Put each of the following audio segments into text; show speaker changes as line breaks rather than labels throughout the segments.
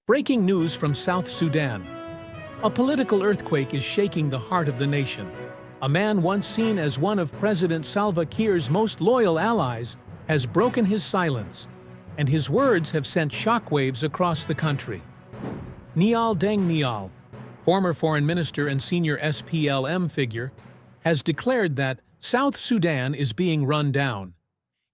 Breaking news from South Sudan. A political earthquake is shaking the heart of the nation. A man once seen as one of President Salva Kiir's most loyal allies has broken his silence, and his words have sent shockwaves across the country. Nhial Deng Nhial, former foreign minister and senior SPLM figure, has declared that South Sudan is being run down.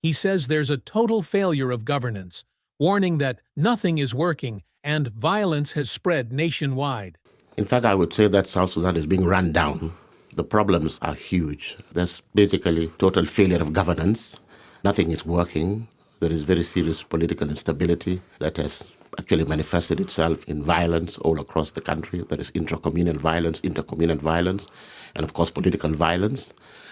He says there's a total failure of governance, warning that nothing is working and violence has spread nationwide.
In fact, I would say that South Sudan is being run down. The problems are huge. There's basically total failure of governance. Nothing is working. There is very serious political instability that has actually manifested itself in violence all across the country. There is intracommunal violence, intercommunal violence, and of course political violence.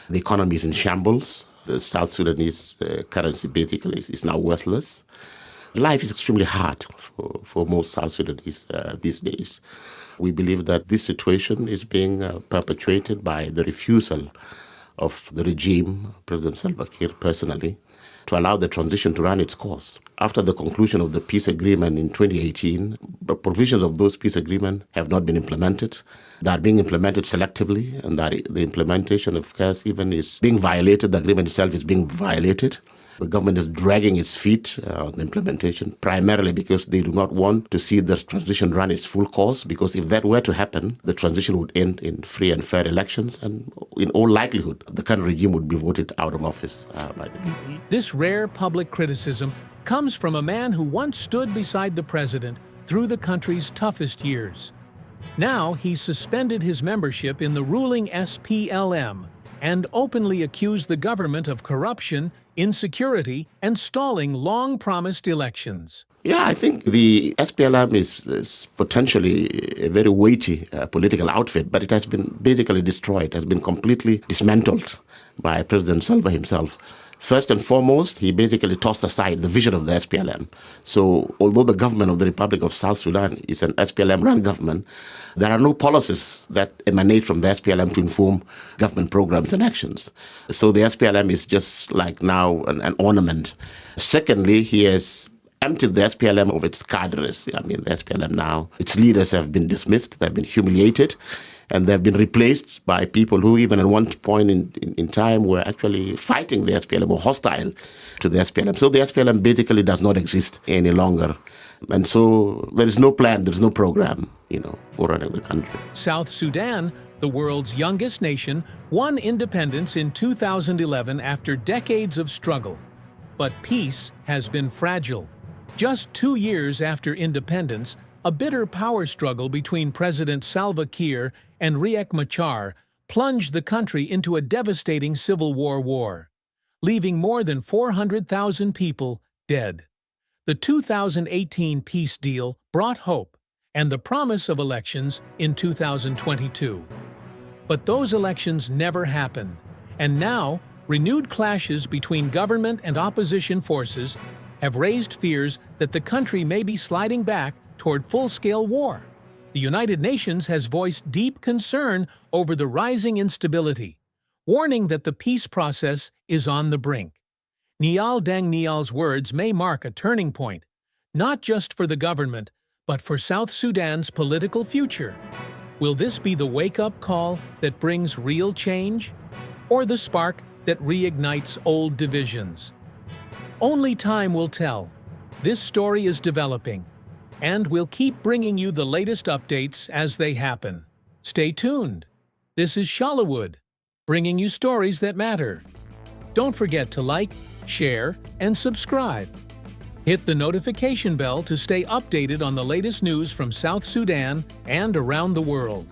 The economy is in shambles. The South Sudanese currency basically is now worthless. Life is extremely hard for most South Sudanese these days. We believe that this situation is being perpetuated by the refusal of the regime, President Salva Kiir personally, to allow the transition to run its course. After the conclusion of the peace agreement in 2018, the provisions of those peace agreements have not been implemented. They are being implemented selectively, and that the implementation, of course, even is being violated. The agreement itself is being violated. The government is dragging its feet on the implementation, primarily because they do not want to see the transition run its full course, because if that were to happen, the transition would end in free and fair elections, and in all likelihood, the current regime would be voted out of office by the people.
This rare public criticism comes from a man who once stood beside the president through the country's toughest years. Now he's suspended his membership in the ruling SPLM and openly accused the government of corruption, insecurity, and stalling long-promised elections.
Yeah, I think the SPLM is potentially a very weighty political outfit, but it has been basically destroyed, has been completely dismantled by President Salva himself. First and foremost, he basically tossed aside the vision of the SPLM. So although the government of the Republic of South Sudan is an SPLM-run government, there are no policies that emanate from the SPLM to inform government programs and actions. So the SPLM is just like now an ornament. Secondly, he has emptied the SPLM of its cadres. I mean, the SPLM now, its leaders have been dismissed, they've been humiliated, and they've been replaced by people who even at one point in time were actually fighting the SPLM or hostile to the SPLM. So the SPLM basically does not exist any longer. And so there is no plan, there is no program, for running the country.
South Sudan, the world's youngest nation, won independence in 2011 after decades of struggle. But peace has been fragile. Just 2 years after independence, a bitter power struggle between President Salva Kiir and Riek Machar plunged the country into a devastating civil war, leaving more than 400,000 people dead. The 2018 peace deal brought hope and the promise of elections in 2022. But those elections never happened, and now renewed clashes between government and opposition forces have raised fears that the country may be sliding back toward full-scale war. The United Nations has voiced deep concern over the rising instability, warning that the peace process is on the brink. Nhial Deng Nhial's words may mark a turning point, not just for the government, but for South Sudan's political future. Will this be the wake-up call that brings real change, or the spark that reignites old divisions? Only time will tell. This story is developing, and we'll keep bringing you the latest updates as they happen. Stay tuned. This is Chollowood, bringing you stories that matter. Don't forget to like, share, and subscribe. Hit the notification bell to stay updated on the latest news from South Sudan and around the world.